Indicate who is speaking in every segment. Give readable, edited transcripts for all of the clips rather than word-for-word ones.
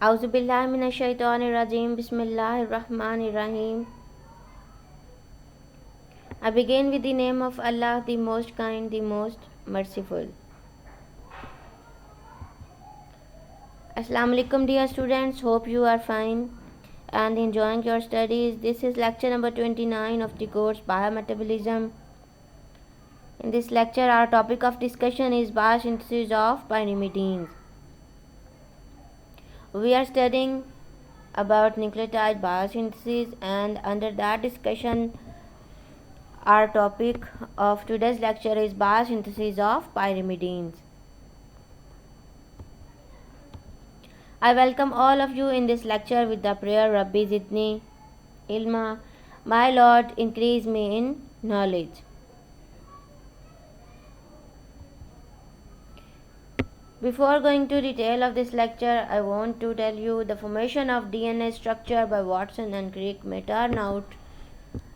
Speaker 1: Auzubillahiminash-shaytanir-rajim. Bismillahir-rahmanir-rahim. I begin with the name of Allah, the most kind, the most merciful. Assalamu alaikum, dear students. Hope you are fine and enjoying your studies. This is lecture number 29 of the course Biometabolism. In this lecture, our topic of discussion is biosynthesis of pyrimidines. We are studying about nucleotide biosynthesis, and under that discussion, our topic of today's lecture is biosynthesis of pyrimidines. I welcome all of you in this lecture with the prayer, Rabbi Zidni Ilma, my Lord, increase me in knowledge. Before going to detail of this lecture, I want to tell you the formation of DNA structure by Watson and Crick may turn out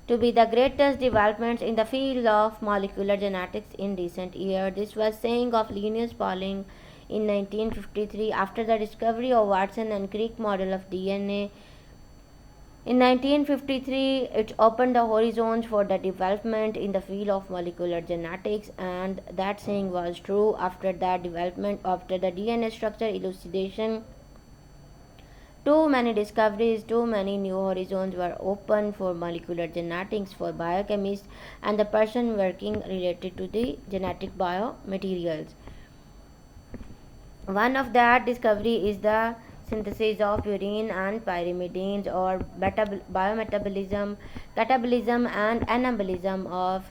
Speaker 1: to be the greatest developments in the field of molecular genetics in recent years. This was saying of Linus Pauling in 1953 after the discovery of Watson and Crick model of DNA. In 1953, it opened the horizons for the development in the field of molecular genetics, and that saying was true after that development. After the DNA structure elucidation, too many discoveries, too many new horizons were opened for molecular genetics for biochemists and the person working related to the genetic biomaterials. One of that discovery is the synthesis of purine and pyrimidines, or biometabolism, catabolism and anabolism of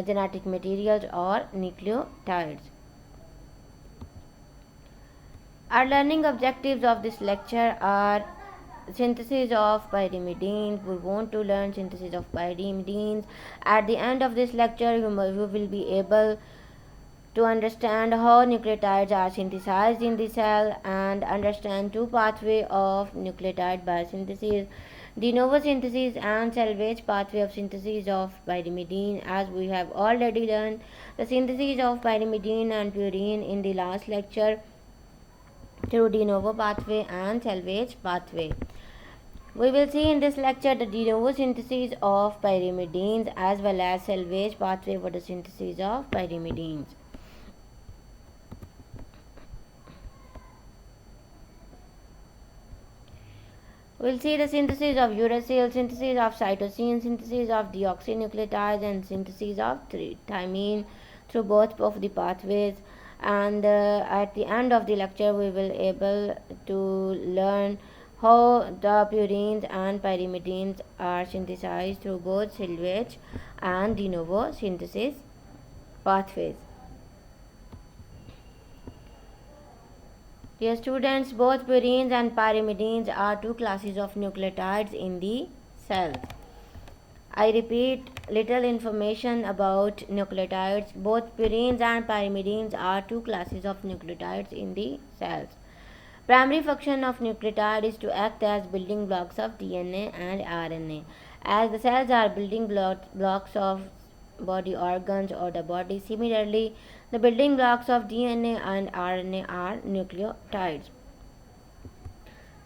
Speaker 1: genetic materials or nucleotides. Our learning objectives of this lecture are synthesis of pyrimidines. We want to learn synthesis of pyrimidines. At the end of this lecture, you will be able to understand how nucleotides are synthesized in the cell and understand two pathways of nucleotide biosynthesis, de novo synthesis and salvage pathway of synthesis of pyrimidine. As we have already learned the synthesis of pyrimidine and purine in the last lecture through de novo pathway and salvage pathway. We will see in this lecture the de novo synthesis of pyrimidines as well as salvage pathway for the synthesis of pyrimidines. We'll see the synthesis of uracil, synthesis of cytosine, synthesis of deoxynucleotides, and synthesis of thymine through both of the pathways. And at the end of the lecture, we will able to learn how the purines and pyrimidines are synthesized through both salvage and de novo synthesis pathways. Dear students, both purines and pyrimidines are two classes of nucleotides in the cell. I repeat little information about nucleotides. Both purines and pyrimidines are two classes of nucleotides in the cells. Primary function of nucleotide is to act as building blocks of DNA and RNA. As the cells are building blocks of body organs or the body, similarly, the building blocks of DNA and RNA are nucleotides.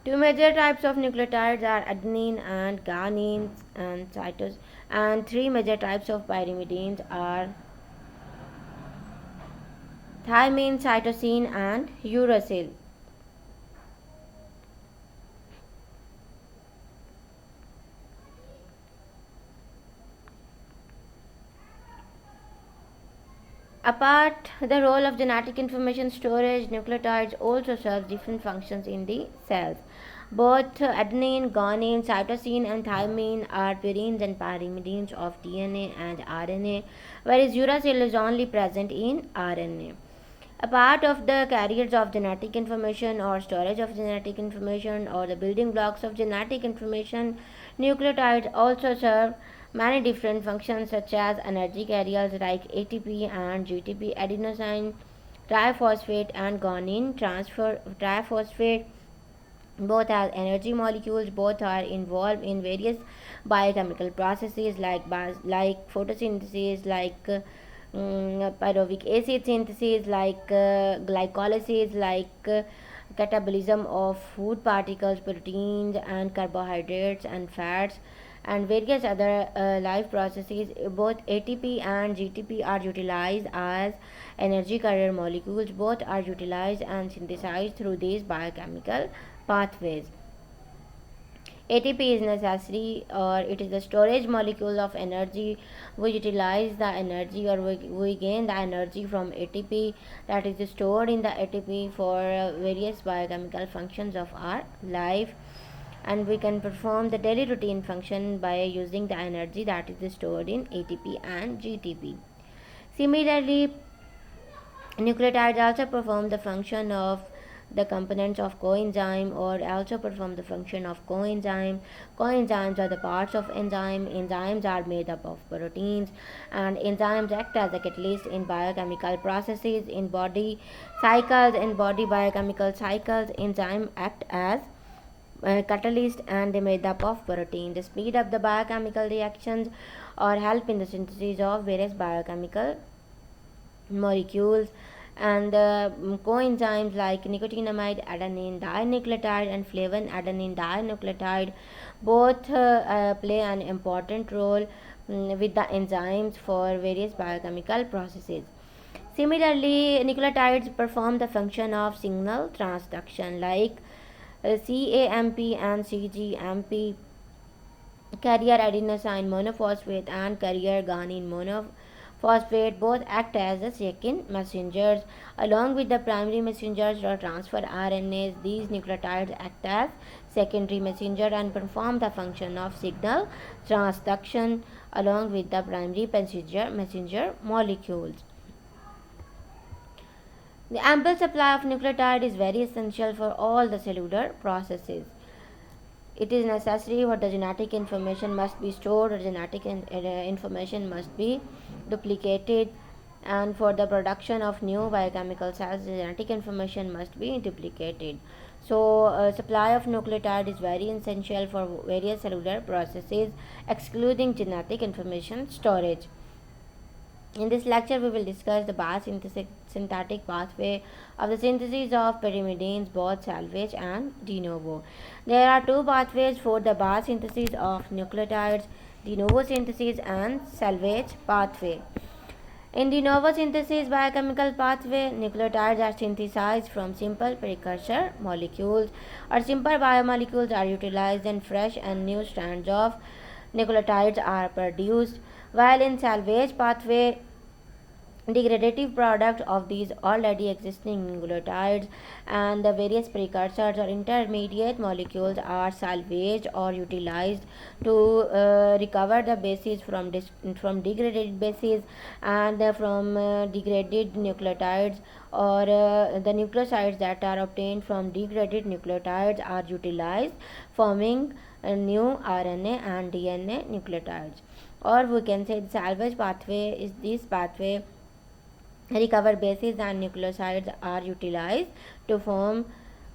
Speaker 1: Two major types of nucleotides are adenine and guanine and cytosine, and three major types of pyrimidines are thymine, cytosine, and uracil. Apart the role of genetic information storage, nucleotides also serve different functions in the cells. Both adenine, guanine, cytosine, and thymine are purines and pyrimidines of DNA and RNA, whereas uracil is only present in RNA. A part of the carriers of genetic information or storage of genetic information or the building blocks of genetic information, nucleotides also serve many different functions such as energy carriers like ATP and GTP, adenosine triphosphate and guanine triphosphate. Both are energy molecules. Both are involved in various biochemical processes like photosynthesis, like pyruvic acid synthesis, like glycolysis, like catabolism of food particles, proteins, and carbohydrates and fats, and various other life processes. Both ATP and GTP are utilized as energy carrier molecules. Both are utilized and synthesized through these biochemical pathways. ATP is necessary, or it is the storage molecule of energy. We utilize the energy, or we gain the energy from ATP, that is stored in the ATP for various biochemical functions of our life, and we can perform the daily routine function by using the energy that is stored in ATP and GTP. Similarly, nucleotides also perform the function of the components of coenzyme, or also perform the function of coenzyme. Coenzymes are the parts of enzyme. Enzymes are made up of proteins, and enzymes act as a catalyst in biochemical processes in body cycles. In body biochemical cycles, enzymes act as catalyst, and they made up of protein. They speed up the biochemical reactions or help in the synthesis of various biochemical molecules. And coenzymes like nicotinamide adenine dinucleotide and flavin adenine dinucleotide both play an important role with the enzymes for various biochemical processes. Similarly, nucleotides perform the function of signal transduction, like CAMP and CGMP, carrier adenosine monophosphate and carrier guanine monophosphate, both act as the second messengers. Along with the primary messengers or transfer RNAs, these nucleotides act as secondary messenger and perform the function of signal transduction along with the primary messenger molecules. The ample supply of nucleotide is very essential for all the cellular processes. It is necessary for the genetic information must be stored, or genetic information must be duplicated, and for the production of new biochemical cells, genetic information must be duplicated. So, supply of nucleotide is very essential for various cellular processes, excluding genetic information storage. In this lecture, we will discuss the biosynthetic pathway of the synthesis of pyrimidines, both salvage and de novo. There are two pathways for the biosynthesis of nucleotides: de novo synthesis and salvage pathway. In de novo synthesis biochemical pathway, nucleotides are synthesized from simple precursor molecules, or simple biomolecules are utilized, and fresh and new strands of nucleotides are produced, while in salvage pathway, degradative product of these already existing nucleotides and the various precursors or intermediate molecules are salvaged or utilized to recover the bases from degraded bases, and from degraded nucleotides, or the nucleosides that are obtained from degraded nucleotides are utilized, forming new RNA and DNA nucleotides. Or we can say the salvage pathway is this pathway recover bases and nucleosides are utilized to form,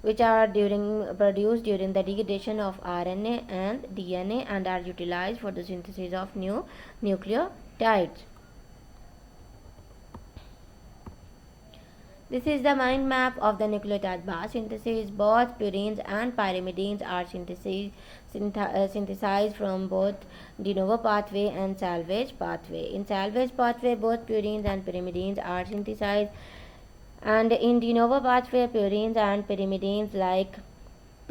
Speaker 1: which are produced during the degradation of RNA and DNA, and are utilized for the synthesis of new nucleotides. This is the mind map of the nucleotide biosynthesis. Both purines and pyrimidines are synthesized from both de novo pathway and salvage pathway. In salvage pathway, both purines and pyrimidines are synthesized, and in de novo pathway, purines and pyrimidines like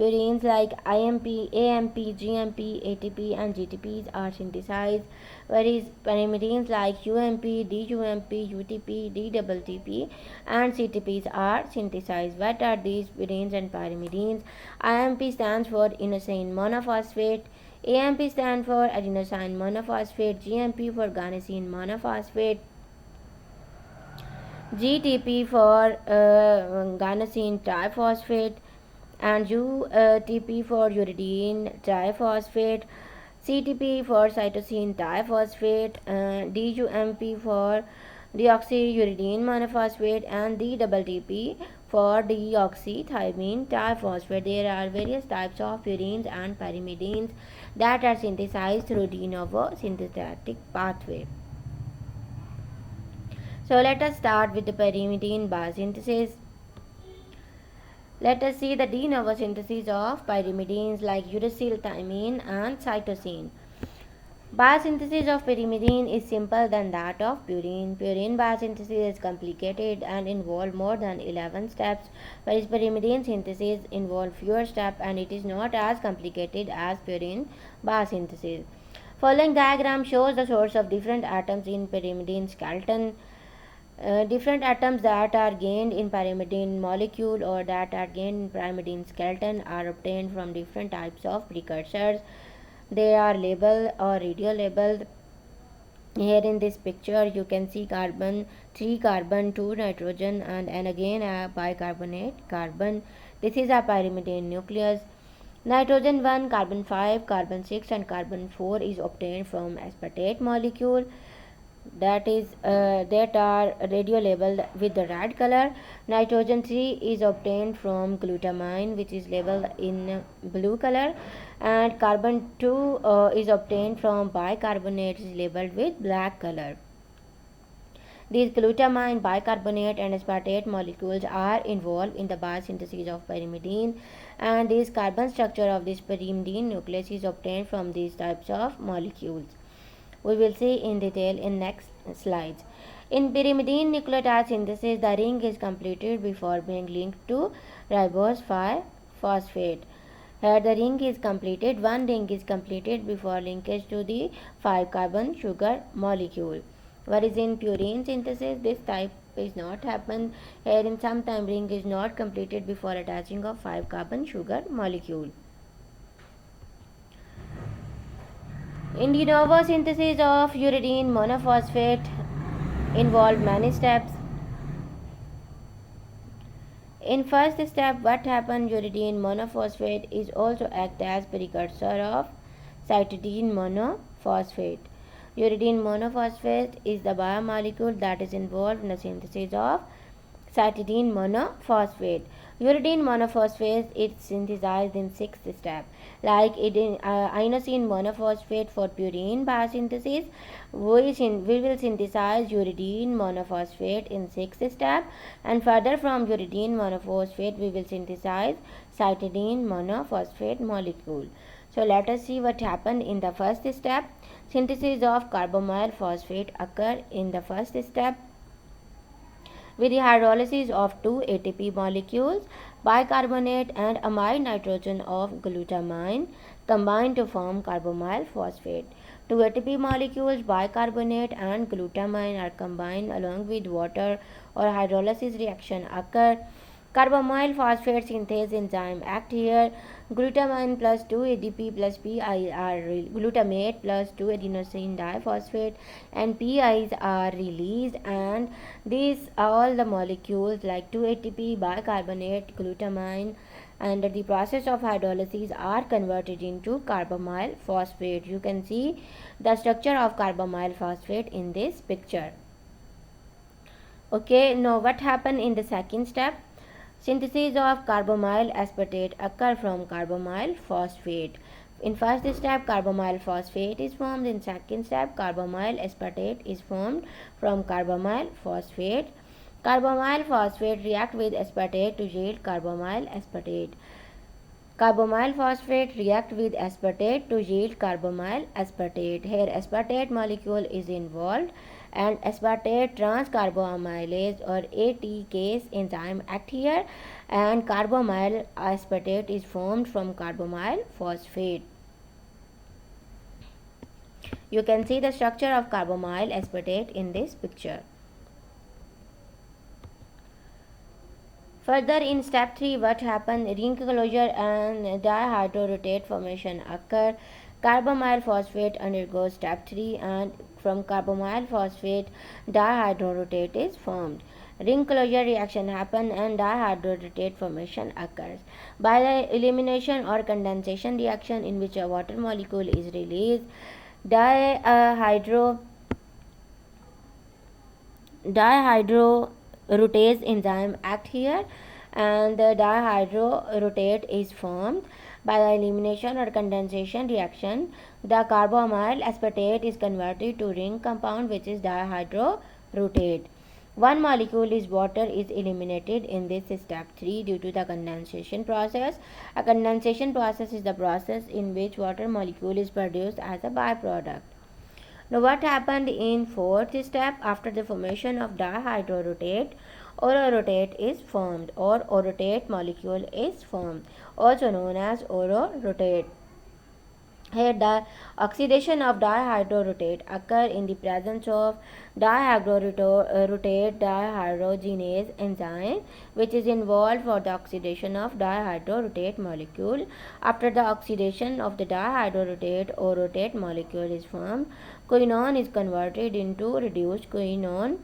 Speaker 1: IMP, AMP, GMP, ATP, and GTPs are synthesized, whereas pyrimidines like UMP, DUMP, UTP, DTP, and CTPs are synthesized. What are these purines and pyrimidines? IMP stands for inosine monophosphate, AMP stands for adenosine monophosphate, GMP for guanosine monophosphate, GTP for guanosine triphosphate, and UTP for uridine triphosphate, CTP for cytosine triphosphate, DUMP for deoxyuridine monophosphate, and DTP for deoxythymine triphosphate. There are various types of purines and pyrimidines that are synthesized through de novo synthetic pathway. So let us start with the pyrimidine biosynthesis. Let us see the de novo synthesis of pyrimidines like uracil, thymine, and cytosine. Biosynthesis of pyrimidine is simpler than that of purine. Purine biosynthesis is complicated and involves more than 11 steps, whereas pyrimidine synthesis involves fewer steps and it is not as complicated as purine biosynthesis. Following diagram shows the source of different atoms in pyrimidine skeleton. Different atoms that are gained in pyrimidine molecule or that are gained in pyrimidine skeleton are obtained from different types of precursors. They are labeled or radio labeled. Here in this picture you can see carbon, 3 carbon, 2 nitrogen, and again a bicarbonate carbon. This is a pyrimidine nucleus. Nitrogen 1, carbon 5, carbon 6 and carbon 4 is obtained from aspartate molecule that are radio labeled with the red color. Nitrogen 3 is obtained from glutamine, which is labeled in blue color, and carbon 2 is obtained from bicarbonate, is labeled with black color. These glutamine, bicarbonate, and aspartate molecules are involved in the biosynthesis of pyrimidine, and this carbon structure of this pyrimidine nucleus is obtained from these types of molecules. We will see in detail in next slides. In pyrimidine nucleotide synthesis, the ring is completed before being linked to ribose 5 phosphate. Here the ring is completed, one ring is completed before linkage to the 5 carbon sugar molecule. Whereas in purine synthesis, this type is not happen. Here in some time ring is not completed before attaching of 5 carbon sugar molecule. In de novo synthesis of uridine monophosphate involved many steps. In first step, what happened? Uridine monophosphate is also act as precursor of cytidine monophosphate. Uridine monophosphate is the biomolecule that is involved in the synthesis of cytidine monophosphate. Uridine monophosphate is synthesized in 6th step. Like inosine monophosphate for purine biosynthesis, we will synthesize uridine monophosphate in 6th step, and further from uridine monophosphate we will synthesize cytidine monophosphate molecule. So let us see what happened in the first step. Synthesis of carbamyl phosphate occur in the first step with the hydrolysis of 2 ATP molecules, bicarbonate and amide nitrogen of glutamine combine to form carbamyl phosphate. 2 ATP molecules, bicarbonate and glutamine are combined along with water or hydrolysis reaction occur. Carbamyl phosphate synthase enzyme act here. Glutamine plus 2 ADP plus PI are glutamate plus 2 adenosine diphosphate and PIs are released, and these all the molecules like 2 ATP, bicarbonate, glutamine and the process of hydrolysis are converted into carbamyl phosphate. You can see the structure of carbamyl phosphate in this picture. Okay, now what happened in the second step? Synthesis of carbamyl aspartate occur from carbamyl phosphate. In first step, carbamyl phosphate is formed. In second step, carbamyl aspartate is formed from carbamyl phosphate. Carbamyl phosphate react with aspartate to yield carbamyl aspartate. Carbamyl phosphate react with aspartate to yield carbamyl aspartate. Here aspartate molecule is involved, and aspartate transcarboamylase or ATCase enzyme act here, and carbamyl aspartate is formed from carbamyl phosphate. You can see the structure of carbamyl aspartate in this picture. Further in step 3, what happened? Ring closure and dihydrotate formation occur. Carbamyl phosphate undergoes step 3, and from carbamyl phosphate dihydrotate is formed. Ring closure reaction happen and dihydrotate formation occurs. By the elimination or condensation reaction in which a water molecule is released, dihydrotease enzyme act here, and the dihydrotate is formed. By the elimination or condensation reaction, the carbamyl aspartate is converted to ring compound which is dihydrotate. One molecule is water is eliminated in this step 3 due to the condensation process. A condensation process is the process in which water molecule is produced as a byproduct. Now what happened in fourth step? After the formation of dihydrotate, ororotate is formed or orotate molecule is formed, also known as ororotate. Here the oxidation of dihydrotate occur in the presence of dihydrotate dehydrogenase enzyme, which is involved for the oxidation of dihydrotate molecule. After the oxidation of the dihydrotate orotate molecule is formed, quinone is converted into reduced quinone,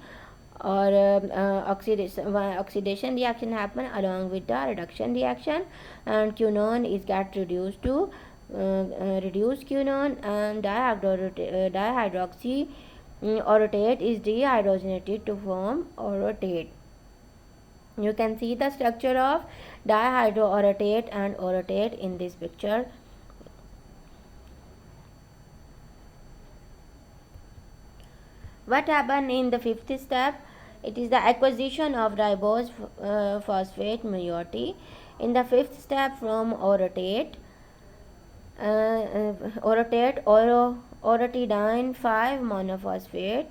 Speaker 1: or oxidation reaction happen along with the reduction reaction, and quinone is get reduced to reduced quinone, and dihydroxy orotate is dehydrogenated to form orotate. You can see the structure of dihydroorotate and orotate in this picture. What happened in the fifth step? It is the acquisition of ribose phosphate moiety. In the fifth step, from orotate, orotidine 5 monophosphate,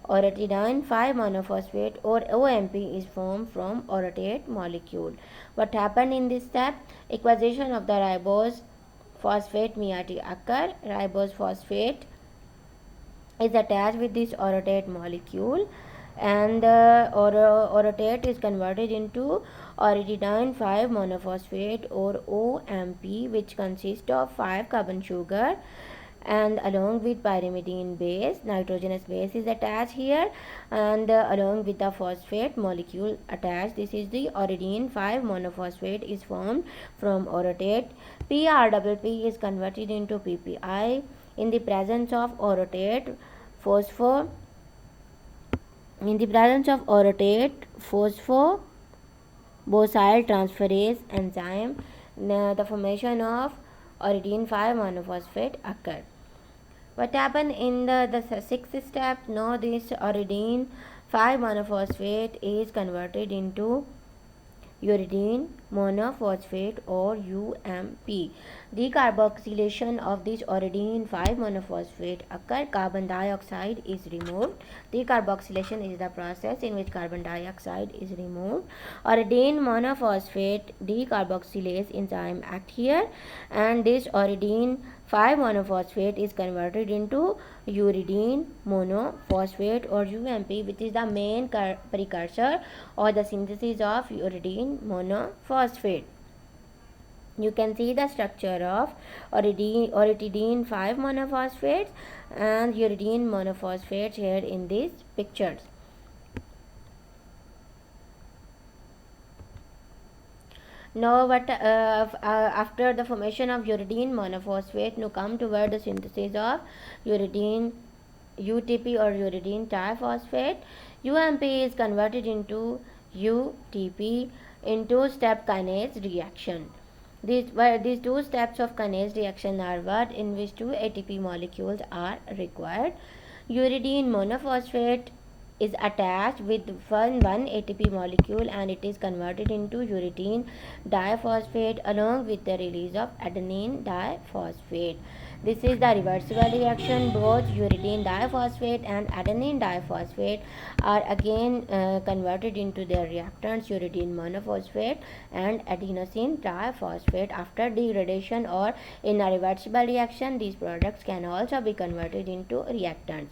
Speaker 1: orotidine 5 monophosphate or OMP is formed from orotate molecule. What happened in this step? Acquisition of the ribose phosphate moiety occur. Ribose phosphate is attached with this orotate molecule, and orotate is converted into orotidine 5 monophosphate or OMP, which consists of 5 carbon sugar, and along with pyrimidine base, nitrogenous base is attached here, and along with the phosphate molecule attached. This is the orotidine 5 monophosphate is formed from orotate. PRPP is converted into PPI in the presence of orotate phosphor. In the presence of orotate phosphobosyl transferase enzyme, the formation of orotidine 5 monophosphate occur. What happened in the sixth step? Now this orotidine 5 monophosphate is converted into uridine monophosphate or UMP. Decarboxylation of this orotidine 5 monophosphate occur. Carbon dioxide is removed. Decarboxylation is the process in which carbon dioxide is removed. Orotidine monophosphate decarboxylase enzyme act here, and this orotidine 5 monophosphate is converted into uridine monophosphate or UMP, which is the main precursor or the synthesis of uridine monophosphate. You can see the structure of orotidine 5 monophosphates and uridine monophosphates here in these pictures. Now what after the formation of uridine monophosphate, now come toward the synthesis of uridine UTP or uridine triphosphate. UMP is converted into UTP in two-step kinase reaction. These two steps of kinase reaction are what in which two ATP molecules are required. Uridine monophosphate is attached with one ATP molecule, and it is converted into uridine diphosphate along with the release of adenine diphosphate. This is the reversible reaction. Both uridine diphosphate and adenine diphosphate are again converted into their reactants uridine monophosphate and adenosine triphosphate. After degradation or in a reversible reaction, these products can also be converted into reactants.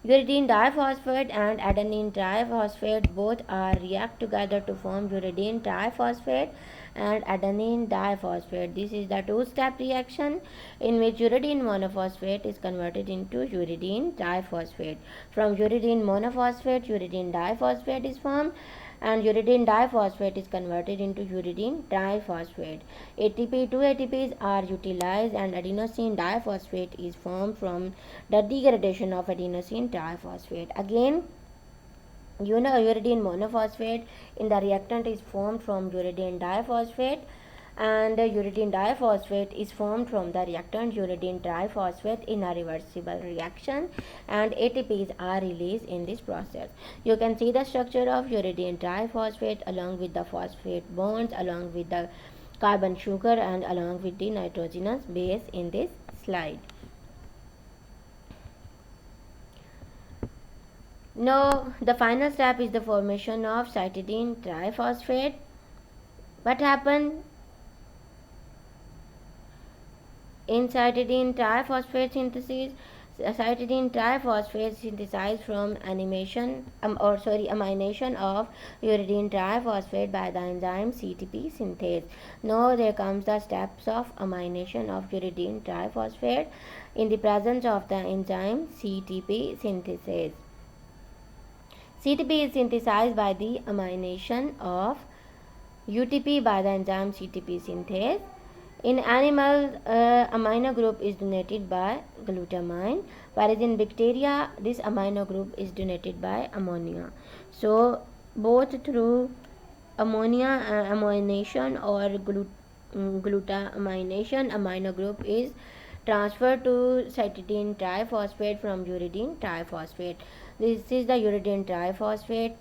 Speaker 1: Uridine diphosphate and adenine triphosphate both are react together to form uridine triphosphate and adenine diphosphate. This is the two-step reaction in which uridine monophosphate is converted into uridine diphosphate. From uridine monophosphate, uridine diphosphate is formed, and uridine diphosphate is converted into uridine triphosphate. ATP, two ATPs are utilized, and adenosine diphosphate is formed from the degradation of adenosine triphosphate. Again, uridine monophosphate in the reactant is formed from uridine diphosphate, and uridine diphosphate is formed from the reactant uridine triphosphate in a reversible reaction, and ATPs are released in this process. You can see the structure of uridine triphosphate along with the phosphate bonds, along with the carbon sugar, and along with the nitrogenous base in this slide. Now, the final step is the formation of cytidine triphosphate. What happened in cytidine triphosphate synthesis? Cytidine triphosphate synthesized from amination of uridine triphosphate by the enzyme CTP synthase. Now there comes the steps of amination of uridine triphosphate in the presence of the enzyme CTP synthase. CTP is synthesized by the amination of UTP by the enzyme CTP synthase. In animals, amino group is donated by glutamine, whereas in bacteria, this amino group is donated by ammonia. So, both through ammonia amination or glutamination, amino group is transferred to cytidine triphosphate from uridine triphosphate. This is the uridine triphosphate,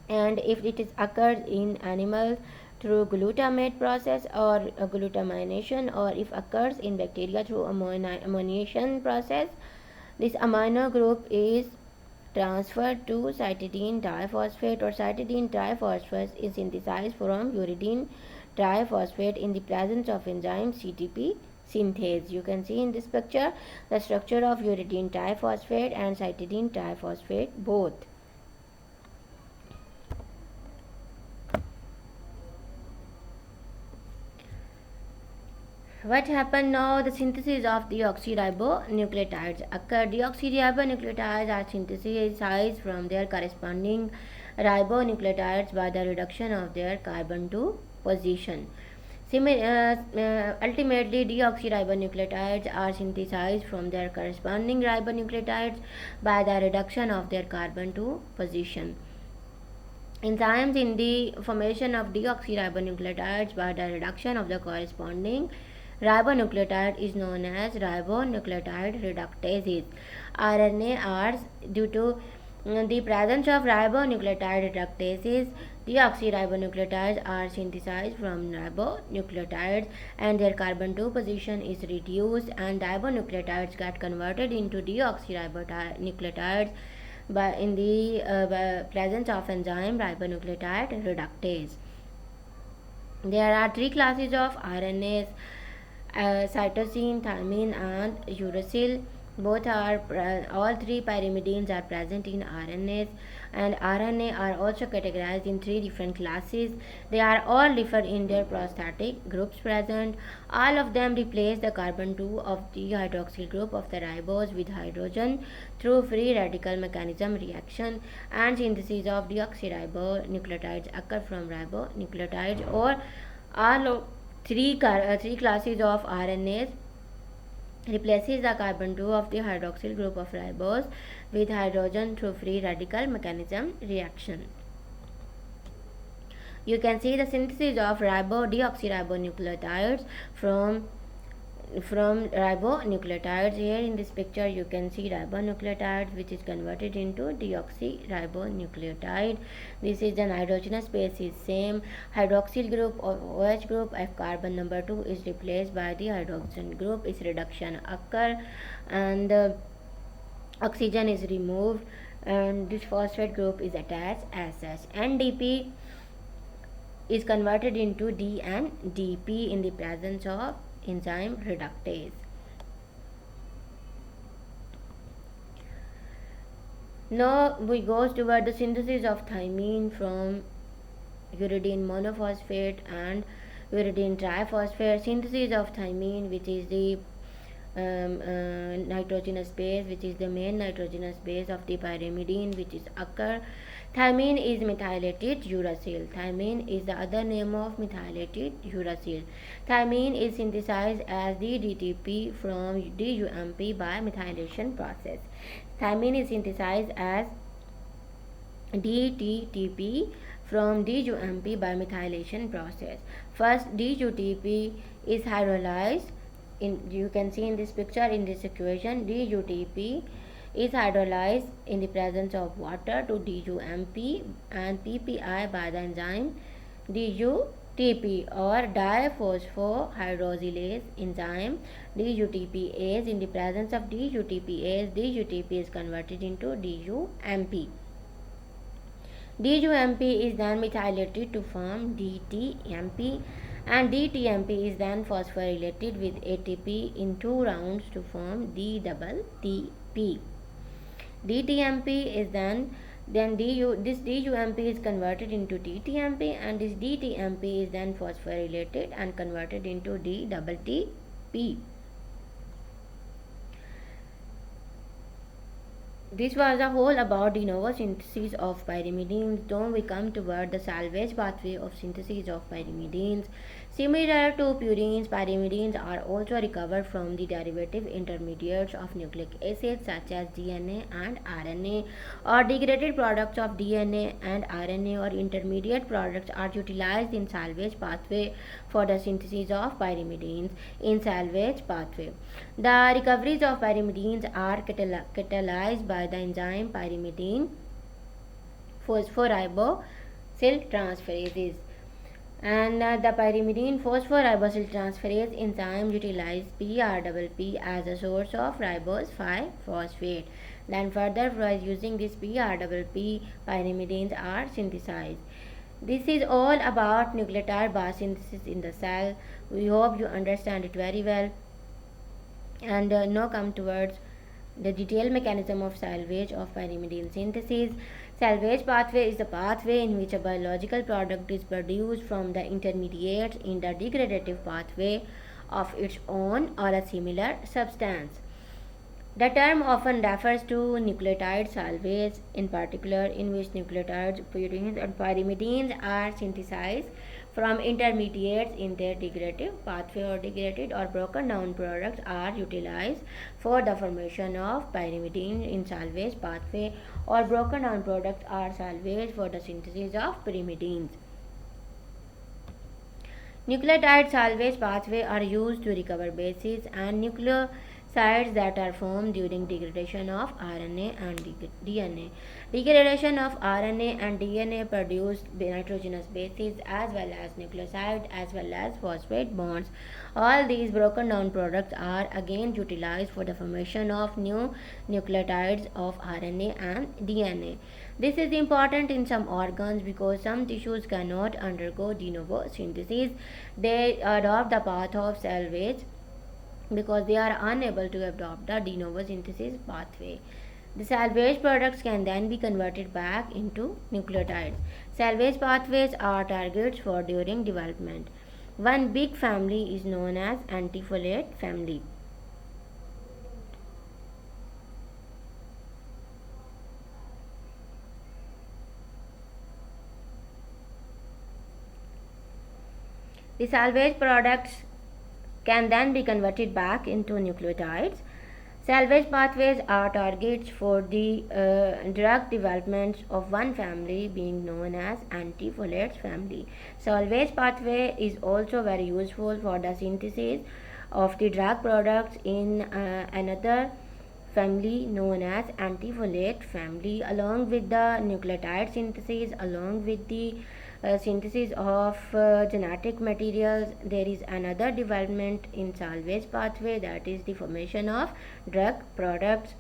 Speaker 1: and if it is occurs in animals through glutamate process or glutamination, or if occurs in bacteria through ammonation process, this amino group is transferred to cytidine triphosphate, or cytidine triphosphate is synthesized from uridine triphosphate in the presence of enzyme CTP synthase. You can see in this picture the structure of uridine triphosphate and cytidine triphosphate both. What happened now? The synthesis of deoxyribonucleotides occur. Deoxyribonucleotides are synthesized from their corresponding ribonucleotides by the reduction of their carbon to position. Ultimately, deoxyribonucleotides are synthesized from their corresponding ribonucleotides by the reduction of their carbon to position. Enzymes in the formation of deoxyribonucleotides by the reduction of the corresponding ribonucleotide is known as ribonucleotide reductases. RNAs, due to the presence of ribonucleotide reductases, deoxyribonucleotides are synthesized from ribonucleotides and their carbon 2 position is reduced, and ribonucleotides get converted into deoxyribonucleotides in the presence of enzyme ribonucleotide reductase. There are three classes of RNAs: cytosine, thymine, and uracil. All three pyrimidines are present in RNAs, and RNA are also categorized in three different classes. They are all different in their prosthetic groups present. All of them replace the carbon 2 of the hydroxyl group of the ribose with hydrogen through free radical mechanism reaction, and synthesis of deoxyribonucleotides occur from ribonucleotides. Or all three classes of RNAs replaces the carbon 2 of the hydroxyl group of ribose with hydrogen through free radical mechanism reaction. You can see the synthesis of deoxyribonucleotides from ribonucleotides. Here in this picture you can see ribonucleotides which is converted into deoxyribonucleotide. This is the nitrogenous base is same. Hydroxyl group or OH group F carbon number 2 is replaced by the hydrogen group. Its reduction occur and oxygen is removed, and this phosphate group is attached as such. NDP is converted into D and DP in the presence of enzyme reductase. Now we go toward the synthesis of thymine from uridine monophosphate and uridine triphosphate. Synthesis of thymine, which is the nitrogenous base, which is the main nitrogenous base of the pyrimidine, which is occur. Thymine is methylated uracil. Thymine is the other name of methylated uracil. Thymine is synthesized as the DTP from DUMP by methylation process. Thymine is synthesized as DTTP from DUMP by methylation process. First, DUTP is hydrolyzed. You can see in this picture, in this equation, DUTP is hydrolyzed in the presence of water to DUMP and PPI by the enzyme DUTP or diphosphohydroxylase enzyme DUTPase. In the presence of DUTPase, DUTP is converted into DUMP. DUMP is then methylated to form DTMP, and DTMP is then phosphorylated with ATP in 2 rounds to form DTP. DTMP is then this DUMP is converted into DTMP, and this DTMP is then phosphorylated and converted into DTP. This was a whole about de novo synthesis of pyrimidines. Now we come toward the salvage pathway of synthesis of pyrimidines. Similar to purines, pyrimidines are also recovered from the derivative intermediates of nucleic acids such as DNA and RNA, or degraded products of DNA and RNA or intermediate products are utilized in salvage pathway for the synthesis of pyrimidines in salvage pathway. The recoveries of pyrimidines are catalyzed by the enzyme pyrimidine phosphoribosyl transferases, and the pyrimidine phosphoribosyl transferase enzyme utilizes PRPP as a source of ribose 5-phosphate. Then further, by using this PRPP, pyrimidines are synthesized. This is all about nucleotide biosynthesis in the cell. We hope you understand it very well. And now come towards the detailed mechanism of salvage of pyrimidine synthesis. Salvage pathway is the pathway in which a biological product is produced from the intermediates in the degradative pathway of its own or a similar substance. The term often refers to nucleotide salvage, in particular, in which nucleotides, purines, and pyrimidines are synthesized from intermediates in their degradative pathway, or degraded or broken down products are utilized for the formation of pyrimidine in salvage pathway, or broken down products are salvaged for the synthesis of pyrimidines. Nucleotide salvage pathway are used to recover bases and nucleosides that are formed during degradation of RNA and DNA. Degradation of RNA and DNA produce nitrogenous bases as well as nucleosides as well as phosphate bonds. All these broken down products are again utilized for the formation of new nucleotides of RNA and DNA. This is important in some organs because some tissues cannot undergo de novo synthesis. They adopt the path of salvage because they are unable to adopt the de novo synthesis pathway. The salvage products can then be converted back into nucleotides. Salvage pathways are targets for during development. One big family is known as antifolate family. The salvage products can then be converted back into nucleotides. Salvage pathways are targets for the drug development of one family being known as antifolates family. Salvage pathway is also very useful for the synthesis of the drug products in another family known as antifolate family. Along with the nucleotide synthesis, along with the synthesis of genetic materials, there is another development in salvage pathway, that is the formation of drug products.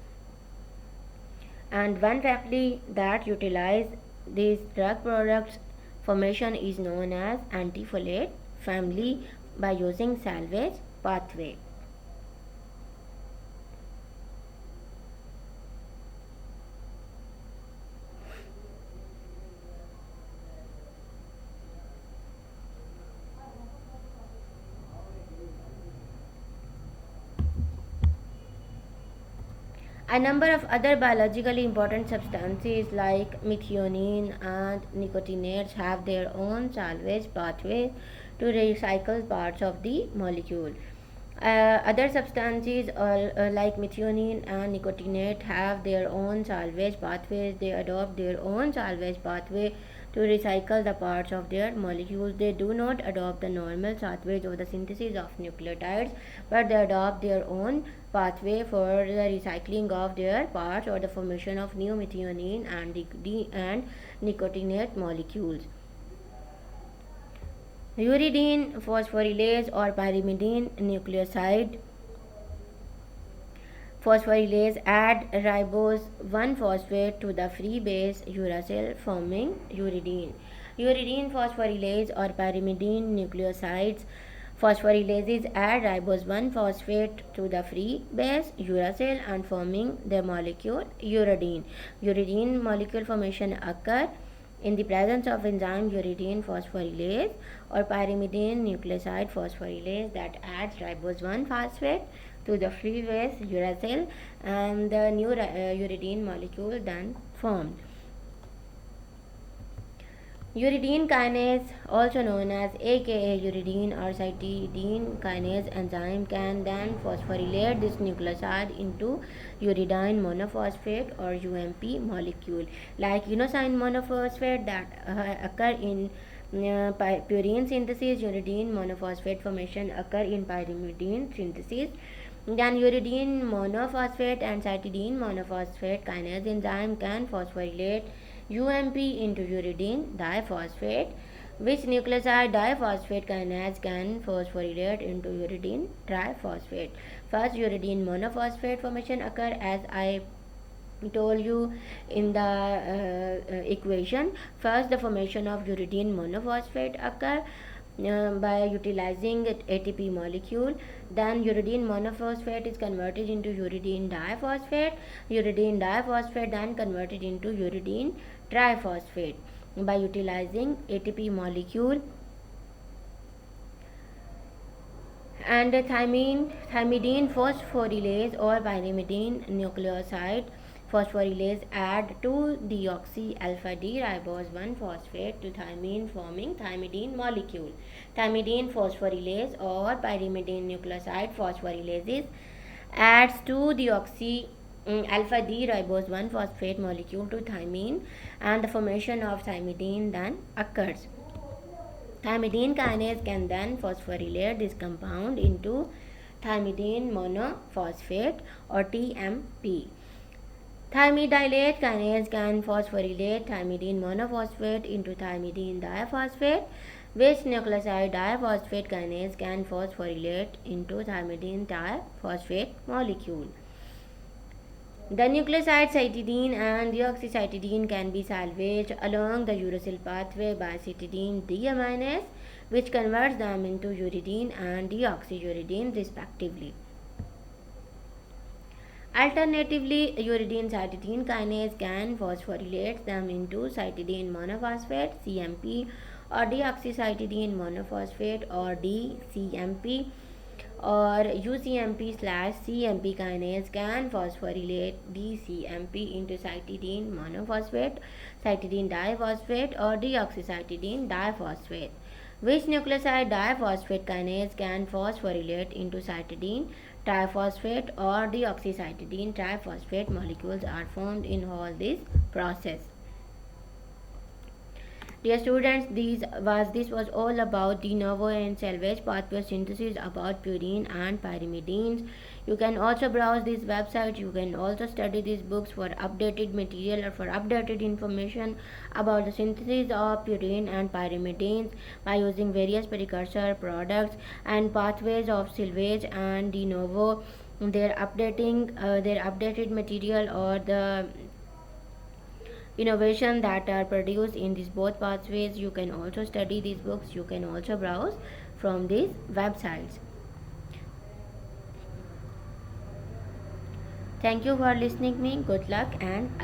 Speaker 1: And one family that utilize these drug products formation is known as antifolate family by using salvage pathway. A number of other biologically important substances like methionine and nicotinates have their own salvage pathway to recycle parts of the molecule. Other substances like methionine and nicotinate have their own salvage pathways. They adopt their own salvage pathway to recycle the parts of their molecules. They do not adopt the normal pathways of the synthesis of nucleotides, but they adopt their own pathway for the recycling of their parts or the formation of new methionine and nicotinate molecules. Uridine phosphorylase or pyrimidine nucleoside phosphorylase add ribose 1 phosphate to the free base uracil forming uridine. Uridine phosphorylase or pyrimidine nucleosides phosphorylases add ribose 1 phosphate to the free base uracil and forming the molecule uridine. Uridine molecule formation occur in the presence of enzyme uridine phosphorylase or pyrimidine nucleoside phosphorylase that adds ribose 1 phosphate to the free base uracil and the new uridine molecule then formed. Uridine kinase, also known as aka uridine or cytidine kinase enzyme, can then phosphorylate this nucleoside into uridine monophosphate or UMP molecule. Like inosine monophosphate that occur in purine synthesis, uridine monophosphate formation occur in pyrimidine synthesis. Then uridine monophosphate and cytidine monophosphate kinase enzyme can phosphorylate UMP into uridine diphosphate, which nucleoside diphosphate kinase can phosphorylate into uridine triphosphate. First, uridine monophosphate formation occur as I told you in the equation. First, the formation of uridine monophosphate occur by utilizing ATP molecule. Then uridine monophosphate is converted into uridine diphosphate. Uridine diphosphate then converted into uridine triphosphate by utilizing ATP molecule. And thymidine phosphorylase or pyrimidine nucleoside phosphorylase add 2-deoxy alpha D ribose 1 phosphate to thymine forming thymidine molecule. Thymidine phosphorylase or pyrimidine nucleoside phosphorylases adds 2-deoxy alpha D ribose 1 phosphate molecule to thymine and the formation of thymidine then occurs. Thymidine kinase can then phosphorylate this compound into thymidine monophosphate or TMP. Thymidylate kinase can phosphorylate thymidine monophosphate into thymidine diphosphate, which nucleoside diphosphate kinase can phosphorylate into thymidine diphosphate molecule. The nucleoside cytidine and deoxycytidine can be salvaged along the uracil pathway by cytidine deaminase, which converts them into uridine and deoxyuridine respectively. Alternatively, uridine cytidine kinase can phosphorylate them into cytidine monophosphate CMP or deoxycytidine monophosphate or DCMP, or UCMP/CMP kinase can phosphorylate DCMP into cytidine monophosphate, cytidine diphosphate or deoxycytidine diphosphate, which nucleoside diphosphate kinase can phosphorylate into cytidine triphosphate or deoxycytidine triphosphate molecules are formed in all this process. Dear students, this was all about de novo and salvage pathway synthesis about purine and pyrimidines. You can also browse this website. You can also study these books for updated material or for updated information about the synthesis of purine and pyrimidines by using various precursor products and pathways of salvage and de novo. Their updated material or the innovation that are produced in these both pathways. You can also study these books. You can also browse from these websites. Thank you for listening me. Good luck and